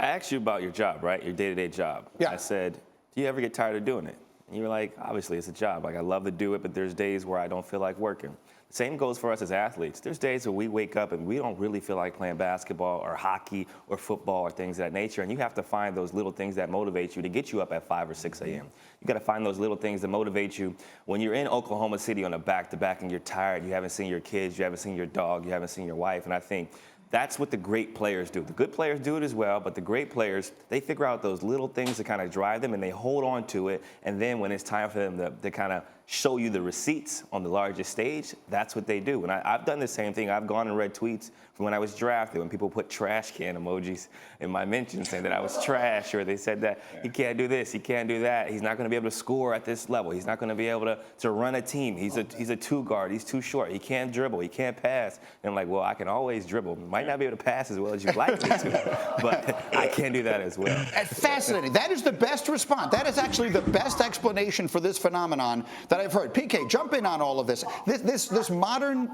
asked you about your job, right? Your day-to-day job. Yeah. I said, do you ever get tired of doing it? And you were like, obviously, it's a job. Like, I love to do it, but there's days where I don't feel like working. Same goes for us as athletes. There's days where we wake up and we don't really feel like playing basketball or hockey or football or things of that nature. And you have to find those little things that motivate you to get you up at 5 or 6 a.m. You got to find those little things that motivate you when you're in Oklahoma City on a back-to-back and you're tired. You haven't seen your kids. You haven't seen your dog. You haven't seen your wife. And I think that's what the great players do. The good players do it as well, but the great players, they figure out those little things that kind of drive them, and they hold on to it. And then when it's time for them to kind of show you the receipts on the largest stage, that's what they do. And I've done the same thing. I've gone and read tweets from when I was drafted, when people put trash can emojis in my mentions saying that I was trash, or they said that he can't do this, he can't do that, he's not going to be able to score at this level, he's not going to be able to run a team, he's a two guard, he's too short, he can't dribble, he can't pass. And I'm like, well, I can always dribble. Might not be able to pass as well as you'd like me to, but I can do that as well. Fascinating. That is the best response. That is actually the best explanation for this phenomenon that I've heard. PK, jump in on all of this. This modern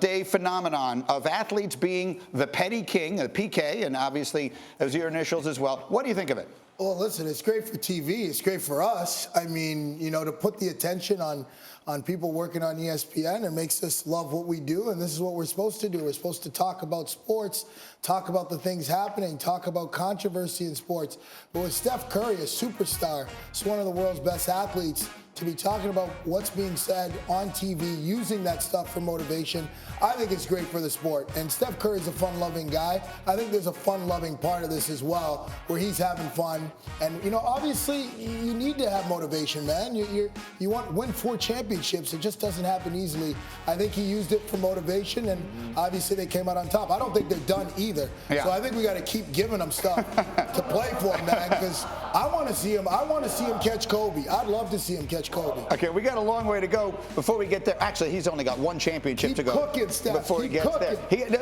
day phenomenon of athletes being the petty king, PK, and obviously as your initials as well. What do you think of it? Well, listen, it's great for TV. It's great for us. I mean, you know, to put the attention on people working on ESPN, it makes us love what we do, and this is what we're supposed to do. We're supposed to talk about sports, talk about the things happening, talk about controversy in sports. But with Steph Curry, a superstar, he's one of the world's best athletes, to be talking about what's being said on TV, using that stuff for motivation, I think it's great for the sport. And Steph Curry's a fun-loving guy. I think there's a fun-loving part of this as well, where he's having fun. And, you know, obviously, you need to have motivation, man. You want to win 4 championships. It just doesn't happen easily. I think he used it for motivation, and obviously they came out on top. I don't think they're done either. Yeah. So I think we got to keep giving them stuff to play for, man, because I want to see him. I want to see him catch Kobe. I'd love to see him catch Kobe. Okay, we got a long way to go before we get there. Actually, he's only got 1 championship to go cooking, Steph. Before he gets there.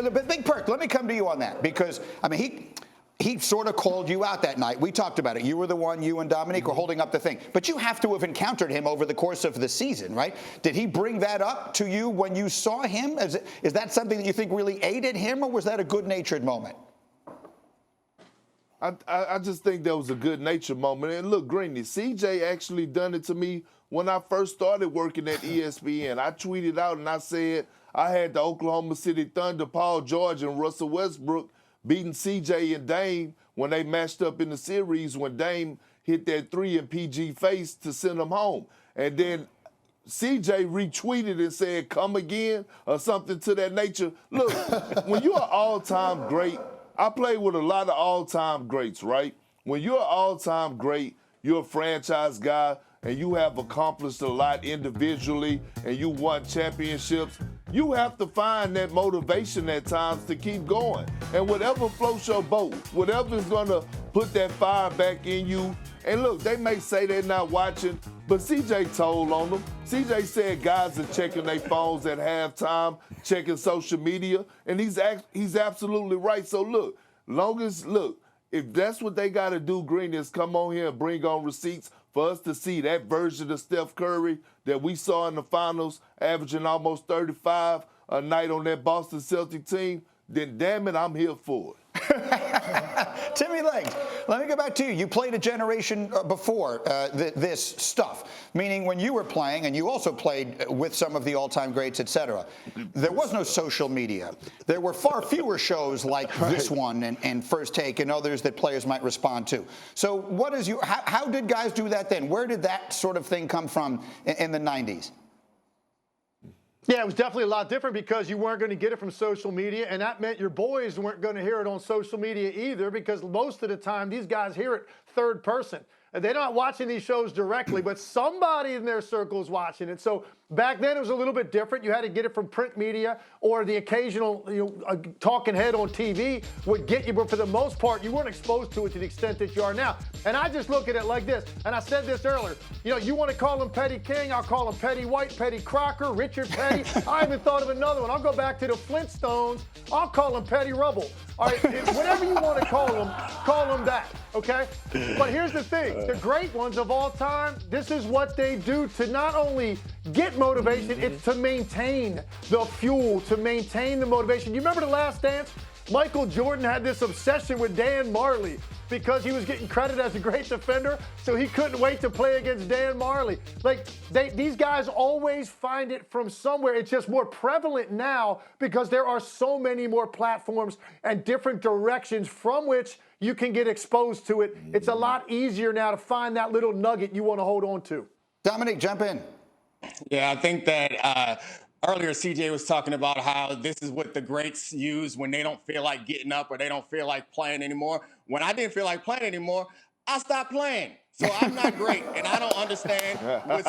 The big perk. Let me come to you on that, because I mean he sort of called you out that night. We talked about it. You were the one. You and Dominique were holding up the thing. But you have to have encountered him over the course of the season, right? Did he bring that up to you when you saw him? Is that something that you think really aided him, or was that a good-natured moment? I just think that was a good-natured moment. And look, Greeny, CJ actually done it to me when I first started working at ESPN. I tweeted out and I said I had the Oklahoma City Thunder, Paul George and Russell Westbrook beating CJ and Dame when they matched up in the series when Dame hit that 3 in PG face to send them home. And then CJ retweeted and said, come again, or something to that nature. Look, when you're an all-time great, I play with a lot of all-time greats, right? When you're an all-time great, you're a franchise guy, and you have accomplished a lot individually, and you won championships, you have to find that motivation at times to keep going. And whatever floats your boat, whatever is going to put that fire back in you. And look, they may say they're not watching, but CJ told on them. CJ said guys are checking their phones at halftime, checking social media, and he's absolutely right. So look, if that's what they got to do, Green, is come on here and bring on receipts for us to see that version of Steph Curry that we saw in the finals, averaging almost 35 a night on that Boston Celtic team, then damn it, I'm here for it. Timmy Legs, let me go back to you. You played a generation before this stuff, meaning when you were playing, and you also played with some of the all-time greats, et cetera, there was no social media. There were far fewer shows like this one and First Take and others that players might respond to. So how did guys do that then? Where did that sort of thing come from in the 90s? Yeah, it was definitely a lot different because you weren't going to get it from social media, and that meant your boys weren't going to hear it on social media either, because most of the time these guys hear it third person. They're not watching these shows directly, but somebody in their circle is watching it. So back then it was a little bit different. You had to get it from print media, or the occasional talking head on TV would get you, but for the most part, you weren't exposed to it to the extent that you are now. And I just look at it like this, and I said this earlier. You want to call him Petty King, I'll call him Petty White, Petty Crocker, Richard Petty. I even thought of another one. I'll go back to the Flintstones. I'll call him Petty Rubble. All right, whatever you want to call him that, okay? But here's the thing. The great ones of all time, this is what they do to not only get motivation, it's to maintain the fuel, to maintain the motivation. You remember The Last Dance? Michael Jordan had this obsession with Dan Marley because he was getting credit as a great defender, so he couldn't wait to play against Dan Marley. Like, these guys always find it from somewhere. It's just more prevalent now because there are so many more platforms and different directions from which you can get exposed to it. It's a lot easier now to find that little nugget you want to hold on to. Dominic, jump in. Yeah, I think that earlier CJ was talking about how this is what the greats use when they don't feel like getting up or they don't feel like playing anymore. When I didn't feel like playing anymore, I stopped playing. So I'm not great, and I don't understand what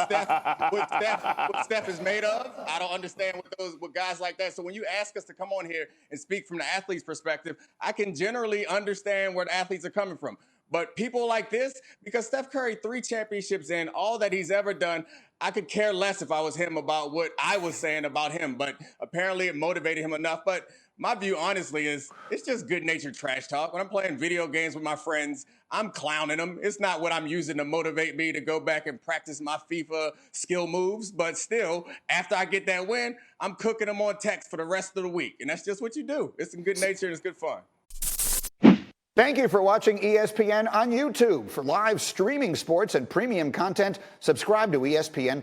Steph is made of. I don't understand what guys like that. So when you ask us to come on here and speak from the athlete's perspective, I can generally understand where the athletes are coming from. But people like this, because Steph Curry 3 championships in, all that he's ever done, I could care less if I was him about what I was saying about him. But apparently it motivated him enough. But my view, honestly, is it's just good-natured trash talk. When I'm playing video games with my friends, I'm clowning them. It's not what I'm using to motivate me to go back and practice my FIFA skill moves. But still, after I get that win, I'm cooking them on text for the rest of the week. And that's just what you do. It's in good nature and it's good fun. Thank you for watching ESPN on YouTube. For live streaming sports and premium content, subscribe to ESPN+.